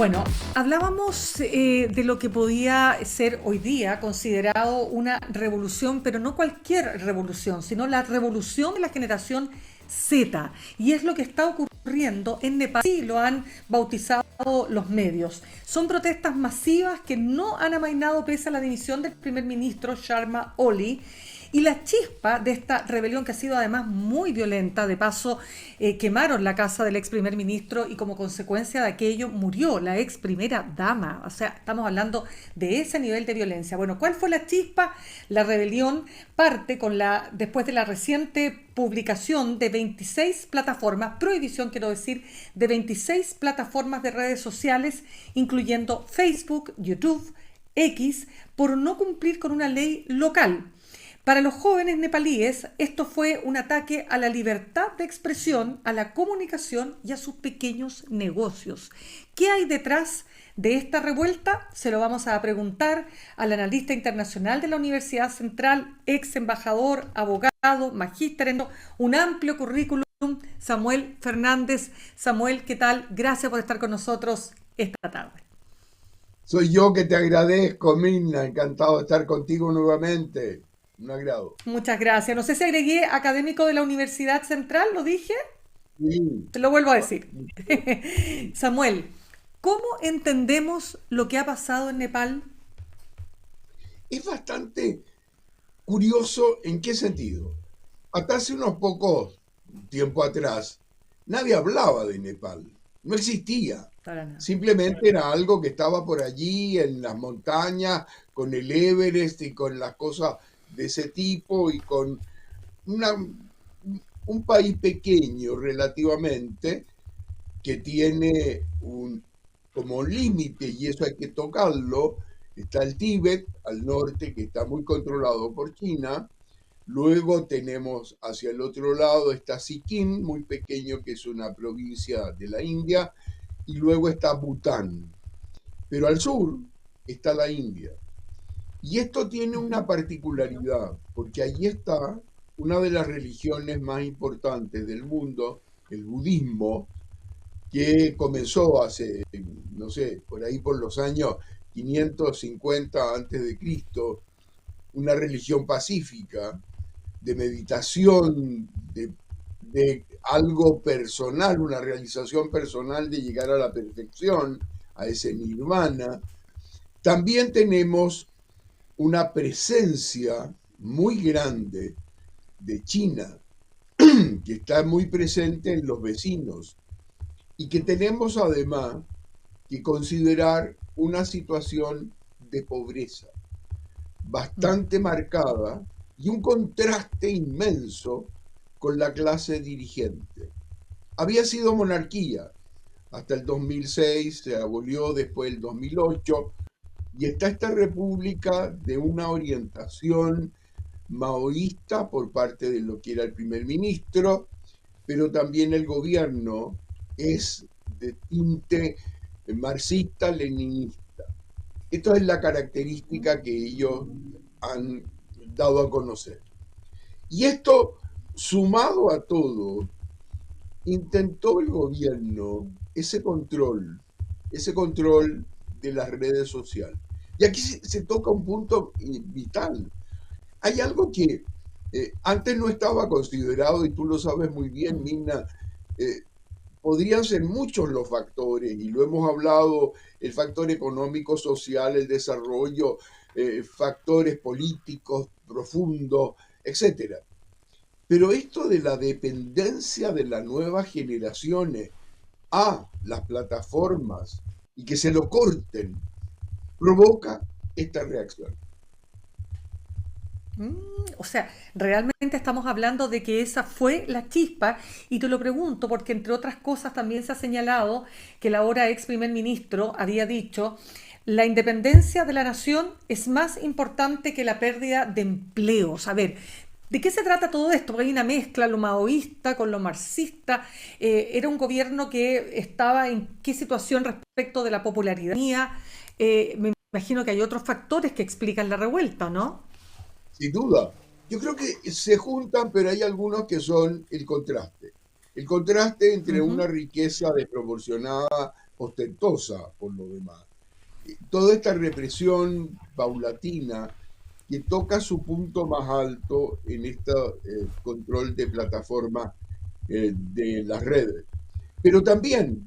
Bueno, hablábamos de lo que podía ser hoy día considerado una revolución, pero no cualquier revolución, sino la revolución de la generación Z. Y es lo que está ocurriendo en Nepal. Sí, lo han bautizado los medios. Son protestas masivas que no han amainado pese a la dimisión del primer ministro Sharma Oli. Y la chispa de esta rebelión, que ha sido además muy violenta, de paso quemaron la casa del ex primer ministro y como consecuencia de aquello murió la ex primera dama. O sea, estamos hablando de ese nivel de violencia. Bueno, ¿cuál fue la chispa? La rebelión parte después de la reciente publicación de 26 plataformas, prohibición quiero decir, de 26 plataformas de redes sociales, incluyendo Facebook, YouTube, X, por no cumplir con una ley local. Para los jóvenes nepalíes, esto fue un ataque a la libertad de expresión, a la comunicación y a sus pequeños negocios. ¿Qué hay detrás de esta revuelta? Se lo vamos a preguntar al analista internacional de la Universidad Central, ex embajador, abogado, magíster en un amplio currículum, Samuel Fernández. Samuel, ¿qué tal? Gracias por estar con nosotros esta tarde. Soy yo que te agradezco, Mirna. Encantado de estar contigo nuevamente. Un agrado. Muchas gracias. No sé si agregué académico de la Universidad Central, ¿lo dije? Sí. Te lo vuelvo a decir. Samuel, ¿cómo entendemos lo que ha pasado en Nepal? Es bastante curioso en qué sentido. Hasta hace unos pocos tiempo atrás, nadie hablaba de Nepal. No existía. Para nada. Simplemente era algo que estaba por allí en las montañas, con el Everest y con las cosas de ese tipo y con una, un país pequeño relativamente que tiene como límite, y eso hay que tocarlo, está el Tíbet al norte, que está muy controlado por China. Luego tenemos hacia el otro lado está Sikkim, muy pequeño, que es una provincia de la India, y luego está Bután. Pero al sur está la India. Y esto tiene una particularidad, porque allí está una de las religiones más importantes del mundo, el budismo, que comenzó hace, no sé, por ahí por los años 550 antes de Cristo, una religión pacífica, de meditación, de algo personal, una realización personal de llegar a la perfección, a ese nirvana. También tenemos una presencia muy grande de China, que está muy presente en los vecinos, y que tenemos además que considerar una situación de pobreza bastante marcada y un contraste inmenso con la clase dirigente. Había sido monarquía hasta el 2006, se abolió después el 2008, y está esta república de una orientación maoísta por parte de lo que era el primer ministro, pero también el gobierno es de tinte marxista-leninista. Esto es la característica que ellos han dado a conocer. Y esto, sumado a todo, intentó el gobierno ese control de las redes sociales. Y aquí se toca un punto vital. Hay algo que antes no estaba considerado, y tú lo sabes muy bien, Mina. eh, Podrían ser muchos los factores, y lo hemos hablado: el factor económico, social, el desarrollo, factores políticos profundos, etcétera. Pero esto de la dependencia de las nuevas generaciones a las plataformas y que se lo corten, provoca esta reacción. Mm, o sea, realmente estamos hablando de que esa fue la chispa y te lo pregunto porque entre otras cosas también se ha señalado que el ahora ex primer ministro había dicho la independencia de la nación es más importante que la pérdida de empleos. A ver, ¿de qué se trata todo esto? Porque hay una mezcla, lo maoísta con lo marxista. Era un gobierno que estaba en qué situación respecto de la popularidad. Me imagino que hay otros factores que explican la revuelta, ¿no? Sin duda. Yo creo que se juntan, pero hay algunos que son el contraste. El contraste entre una Ujú. riqueza desproporcionada ostentosa por lo demás. Toda esta represión paulatina que toca su punto más alto en este control de plataformas de las redes. Pero también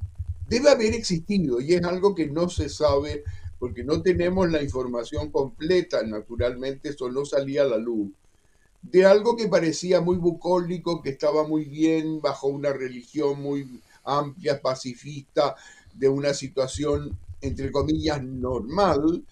debe haber existido, y es algo que no se sabe porque no tenemos la información completa, naturalmente eso no salía a la luz, de algo que parecía muy bucólico, que estaba muy bien bajo una religión muy amplia, pacifista, de una situación, entre comillas, normal,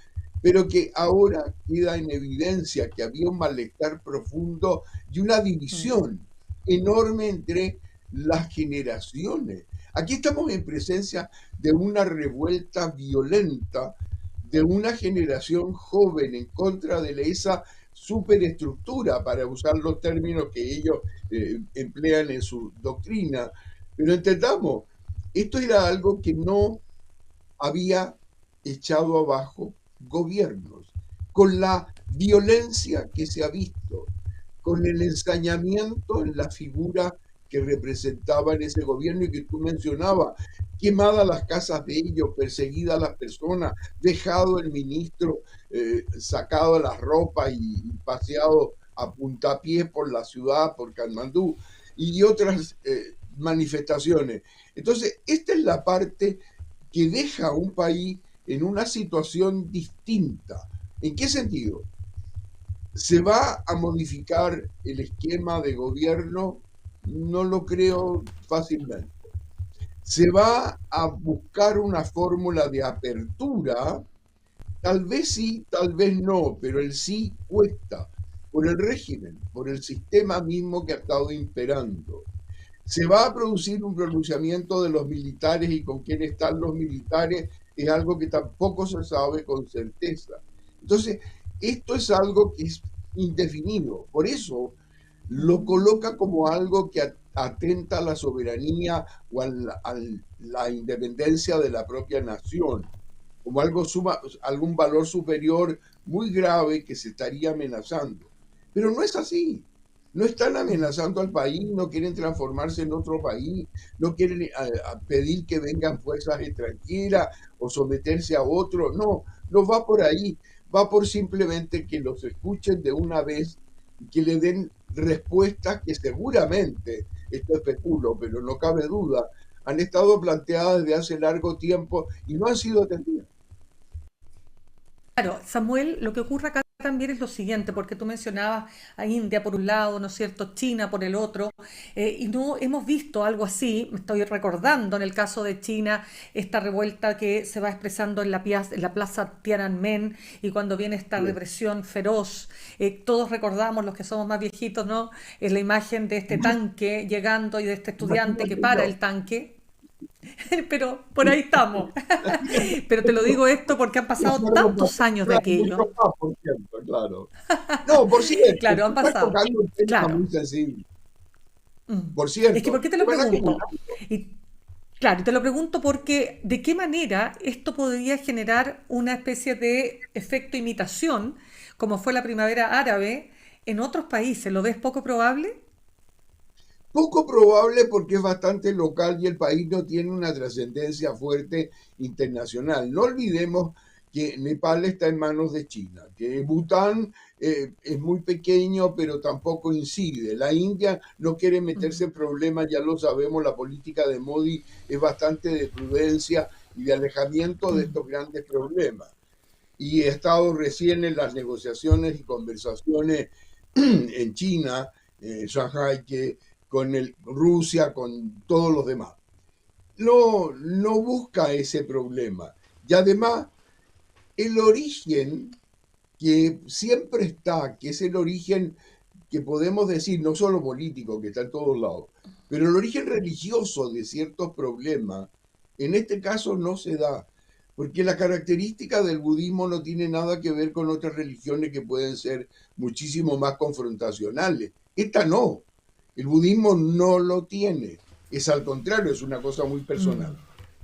pero que ahora queda en evidencia que había un malestar profundo y una división enorme entre las generaciones. Aquí estamos en presencia de una revuelta violenta de una generación joven en contra de esa superestructura, para usar los términos que ellos emplean en su doctrina. Pero entendamos, esto era algo que no había echado abajo gobiernos, con la violencia que se ha visto, con el ensañamiento en la figura que representaba en ese gobierno y que tú mencionabas, quemadas las casas de ellos, perseguidas las personas, dejado el ministro sacado las ropas y paseado a puntapiés por la ciudad, por Katmandú y otras manifestaciones. Entonces, esta es la parte que deja a un país en una situación distinta. ¿En qué sentido? ¿Se va a modificar el esquema de gobierno? No lo creo fácilmente. ¿Se va a buscar una fórmula de apertura? Tal vez sí, tal vez no, pero el sí cuesta por el régimen, por el sistema mismo que ha estado imperando. ¿Se va a producir un pronunciamiento de los militares y con quién están los militares? Es algo que tampoco se sabe con certeza. Entonces, esto es algo que es indefinido. Por eso lo coloca como algo que atenta a la soberanía o a la independencia de la propia nación, como algo algún valor superior muy grave que se estaría amenazando. Pero no es así. No están amenazando al país, no quieren transformarse en otro país, no quieren pedir que vengan fuerzas extranjeras o someterse a otro. No, no va por ahí. Va por simplemente que los escuchen de una vez y que le den respuestas que seguramente, esto especulo, pero no cabe duda, han estado planteadas desde hace largo tiempo y no han sido atendidas. Claro, Samuel, lo que ocurre acá también es lo siguiente, porque tú mencionabas a India por un lado, ¿no es cierto?, China por el otro, y no hemos visto algo así. Me estoy recordando en el caso de China esta revuelta que se va expresando en la plaza Tiananmen, y cuando viene esta Sí. represión feroz, todos recordamos, los que somos más viejitos, ¿no?, es la imagen de este tanque llegando y de este estudiante que Imagínate para yo. el tanque. Pero por ahí estamos. Pero te lo digo esto porque han De pasado acuerdo, tantos años de claro, mucho aquello. más, por cierto, claro. No, por cierto, Claro, tú han estás pasado. tocando un tema Claro. muy sensible. Mm. Por Es que, ¿por cierto, qué te se lo van pregunto? acumulando. Y claro, te lo pregunto porque ¿de qué manera esto podría generar una especie de efecto imitación, como fue la primavera árabe, en otros países? ¿Lo ves poco probable? Poco probable porque es bastante local y el país no tiene una trascendencia fuerte internacional. No olvidemos que Nepal está en manos de China, que Bután es muy pequeño pero tampoco incide. La India no quiere meterse Mm, en problemas, ya lo sabemos, la política de Modi es bastante de prudencia y de alejamiento de mm. estos grandes problemas. Y he estado recién en las negociaciones y conversaciones en China, Shanghai, que con Rusia, con todos los demás. No busca ese problema. Y además, el origen que siempre está, que es el origen que podemos decir, no solo político, que está en todos lados, pero el origen religioso de ciertos problemas, en este caso no se da, porque la característica del budismo no tiene nada que ver con otras religiones que pueden ser muchísimo más confrontacionales. Esta no, el budismo no lo tiene, es al contrario, es una cosa muy Mm. personal.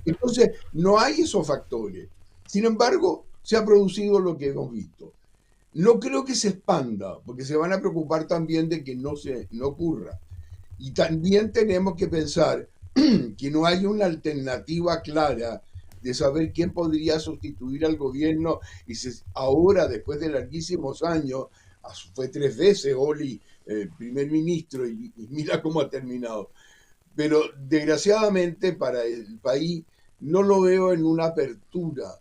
Entonces, no hay esos factores. Sin embargo, se ha producido lo que hemos visto. No creo que se expanda, porque se van a preocupar también de que no ocurra. Y también tenemos que pensar que no hay una alternativa clara de saber quién podría sustituir al gobierno. Y ahora, después de larguísimos años, fue 3 veces Oli primer ministro y mira cómo ha terminado. Pero desgraciadamente para el país no lo veo en una apertura.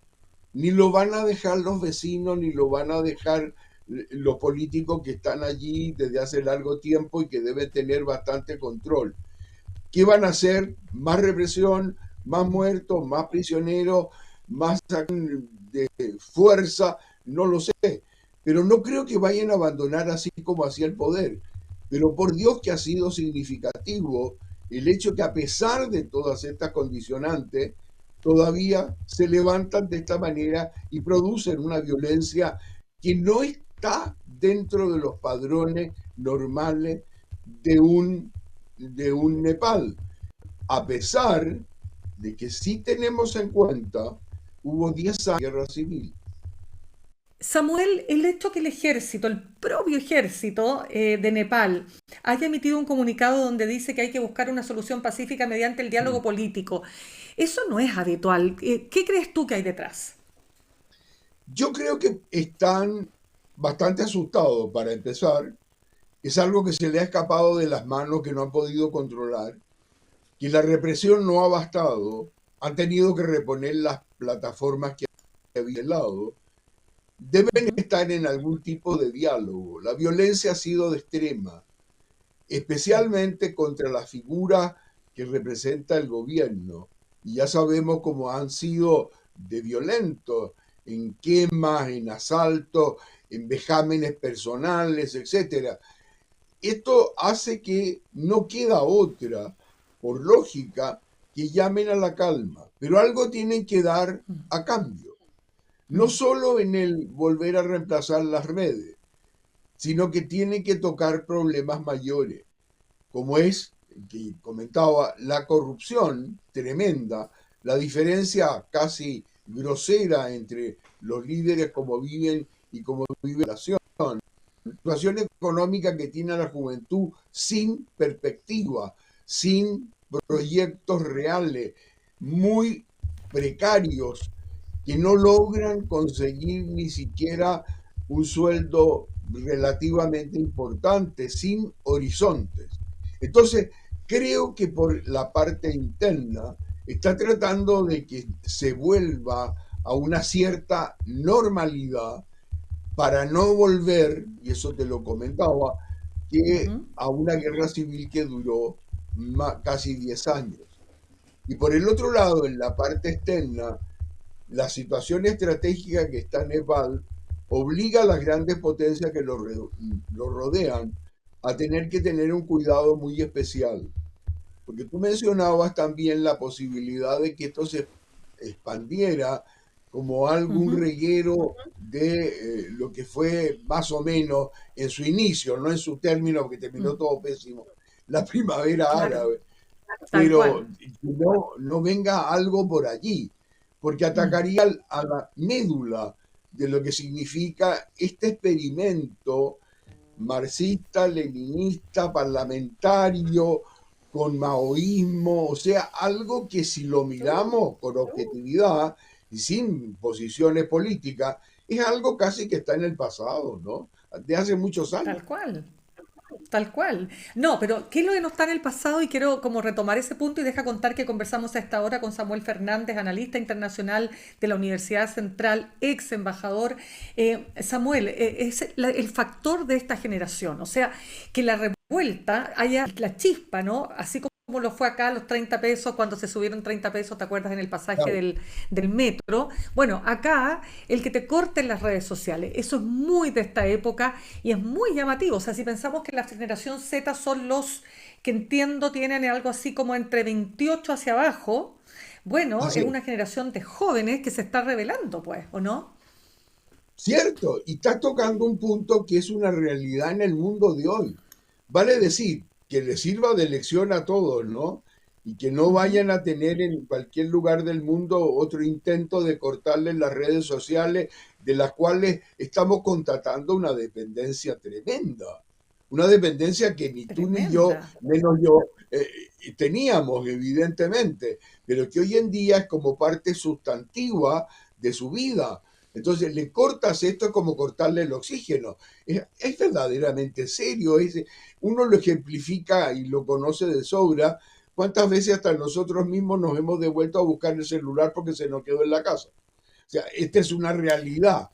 Ni lo van a dejar los vecinos, ni lo van a dejar los políticos que están allí desde hace largo tiempo y que deben tener bastante control. ¿Qué van a hacer? Más represión, más muertos, más prisioneros, más de fuerza, no lo sé. Pero no creo que vayan a abandonar así como hacía el poder. Pero por Dios que ha sido significativo el hecho que a pesar de todas estas condicionantes, todavía se levantan de esta manera y producen una violencia que no está dentro de los padrones normales de un Nepal, a pesar de que sí tenemos en cuenta, hubo 10 años de guerra civil. Samuel, el hecho que el ejército, el propio ejército de Nepal, haya emitido un comunicado donde dice que hay que buscar una solución pacífica mediante el diálogo político, eso no es habitual. ¿Qué crees tú que hay detrás? Yo creo que están bastante asustados para empezar. Es algo que se le ha escapado de las manos, que no han podido controlar, que la represión no ha bastado, han tenido que reponer las plataformas que habían lado, deben Ujú. estar en algún tipo de diálogo. La violencia ha sido de extrema, Mm. especialmente contra la figura que representa el gobierno. Y ya sabemos cómo han sido de violentos en quemas, en asaltos, en vejámenes personales, etcétera. Esto hace que no queda otra, por lógica, que llamen a la calma, pero algo tienen que dar Mm. a cambio. No Mm. solo en el volver a reemplazar las redes, sino que tienen que tocar problemas mayores, como es, que comentaba, la corrupción tremenda, la diferencia casi grosera entre los líderes como viven y cómo vive la nación, la situación económica que tiene la juventud sin perspectiva, sin proyectos reales, muy precarios, que no logran conseguir ni siquiera un sueldo relativamente importante, sin horizontes. Entonces, creo que por la parte interna está tratando de que se vuelva a una cierta normalidad para no volver, y eso te lo comentaba, que Ujú. a una guerra civil que duró casi 10 años. Y por el otro lado, en la parte externa, la situación estratégica que está en Nepal obliga a las grandes potencias que lo rodean a tener que tener un cuidado muy especial. Porque tú mencionabas también la posibilidad de que esto se expandiera como algún Ujú. reguero de lo que fue más o menos en su inicio, no en su término, porque terminó Mm. todo pésimo, la primavera Claro, árabe, tal pero cual. que no venga algo por allí, porque Mm. atacaría a la médula de lo que significa este experimento marxista, leninista, parlamentario, con maoísmo, o sea, algo que si lo miramos con objetividad y sin posiciones políticas, es algo casi que está en el pasado, ¿no? De hace muchos años. Tal cual. Tal cual. No, pero ¿qué es lo que no está en el pasado? Y quiero como retomar ese punto y deja contar que conversamos a esta hora con Samuel Fernández, analista internacional de la Universidad Central, ex embajador. Samuel, es el factor de esta generación, o sea, que la revuelta haya la chispa, ¿no? Así como lo fue acá los 30 pesos, cuando se subieron 30 pesos, ¿te acuerdas? En el pasaje Claro. del metro. Bueno, acá el que te corten las redes sociales, eso es muy de esta época y es muy llamativo. O sea, si pensamos que la generación Z son los que entiendo tienen algo así como entre 28 hacia abajo, bueno, Así es es. una generación de jóvenes que se está revelando, pues, ¿o no? Cierto, y estás tocando un punto que es una realidad en el mundo de hoy. Vale decir, que les sirva de lección a todos, ¿no? Y que no Ujú. vayan a tener en cualquier lugar del mundo otro intento de cortarles las redes sociales, de las cuales estamos constatando una dependencia tremenda. Una dependencia que ni tú ni yo, Tremenda. menos yo, teníamos evidentemente, pero que hoy en día es como parte sustantiva de su vida. Entonces le cortas esto, es como cortarle el oxígeno. Es verdaderamente serio. Uno lo ejemplifica y lo conoce de sobra. ¿Cuántas veces hasta nosotros mismos nos hemos devuelto a buscar el celular porque se nos quedó en la casa? O sea, esta es una realidad.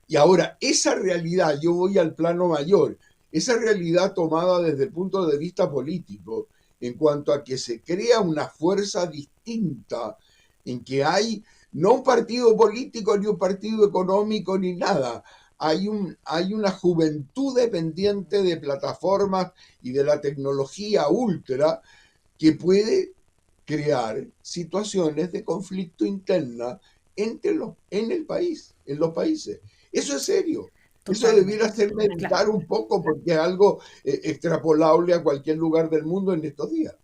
Y ahora, esa realidad, yo voy al plano mayor, esa realidad tomada desde el punto de vista político, en cuanto a que se crea una fuerza distinta, en que hay no un partido político, ni un partido económico, ni nada. Hay una juventud dependiente de plataformas y de la tecnología ultra que puede crear situaciones de conflicto interna en el país, en los países. Eso es serio. Eso debiera Totalmente. hacer meditar Claro. un poco porque es algo extrapolable a cualquier lugar del mundo en estos días.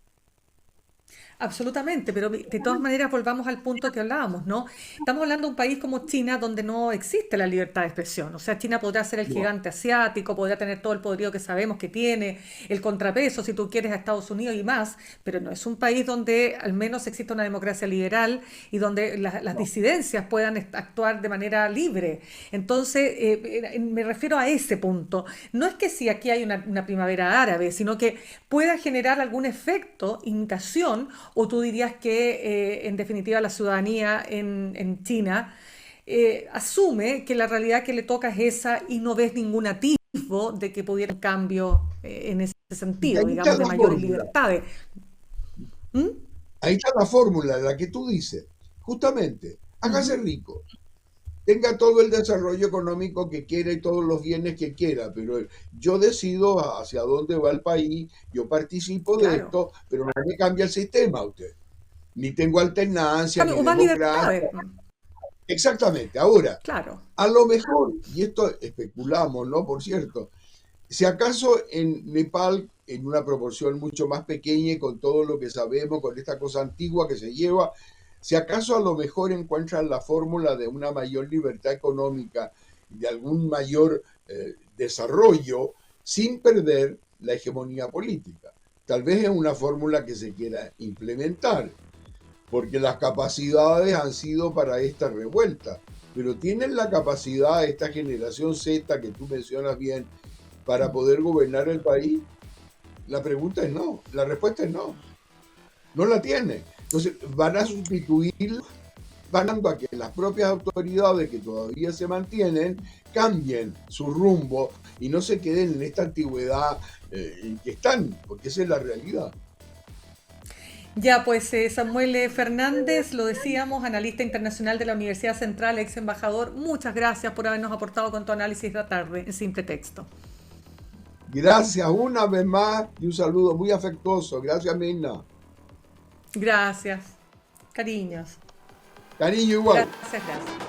Absolutamente, pero de todas maneras volvamos al punto que hablábamos, ¿no? Estamos hablando de un país como China donde no existe la libertad de expresión. O sea, China podrá ser el No, gigante asiático, podrá tener todo el poderío que sabemos que tiene, el contrapeso, si tú quieres, a Estados Unidos y más, pero no es un país donde al menos existe una democracia liberal y donde las no. disidencias puedan actuar de manera libre. Entonces, me refiero a ese punto. No es que si aquí hay una primavera árabe, sino que pueda generar algún efecto, imitación, o tú dirías que en definitiva la ciudadanía en China asume que la realidad que le toca es esa y no ves ningún atisbo de que pudiera un cambio en ese Y sentido, ahí está digamos, de la mayores fórmula. libertades. ¿Mm? Ahí está la fórmula, la que tú dices. Justamente, hágase Ujú. rico. Tenga todo el desarrollo económico que quiera y todos los bienes que quiera, pero yo decido hacia dónde va el país, yo participo de Claro. esto, pero no me cambia el sistema usted. Ni tengo alternancia, Cambio, ni o más democracia. libertades. Exactamente. Ahora, Claro. a lo mejor, y esto especulamos, ¿no? Por cierto, si acaso en Nepal, en una proporción mucho más pequeña y con todo lo que sabemos, con esta cosa antigua que se lleva, si acaso a lo mejor encuentran la fórmula de una mayor libertad económica y de algún mayor desarrollo sin perder la hegemonía política. Tal vez es una fórmula que se quiera implementar, porque las capacidades han sido para esta revuelta, pero tienen la capacidad esta generación Z que tú mencionas bien para poder gobernar el país. La pregunta es no, la respuesta es no, no la tiene. Entonces van a sustituir, van dando a que las propias autoridades que todavía se mantienen cambien su rumbo y no se queden en esta antigüedad en que están, porque esa es la realidad. Ya, pues Samuel Fernández, lo decíamos, analista internacional de la Universidad Central, ex embajador, muchas gracias por habernos aportado con tu análisis de la tarde en Simple Texto. Gracias una vez más y un saludo muy afectuoso. Gracias, Mirna. Gracias, cariños. Cariño igual. Gracias, gracias.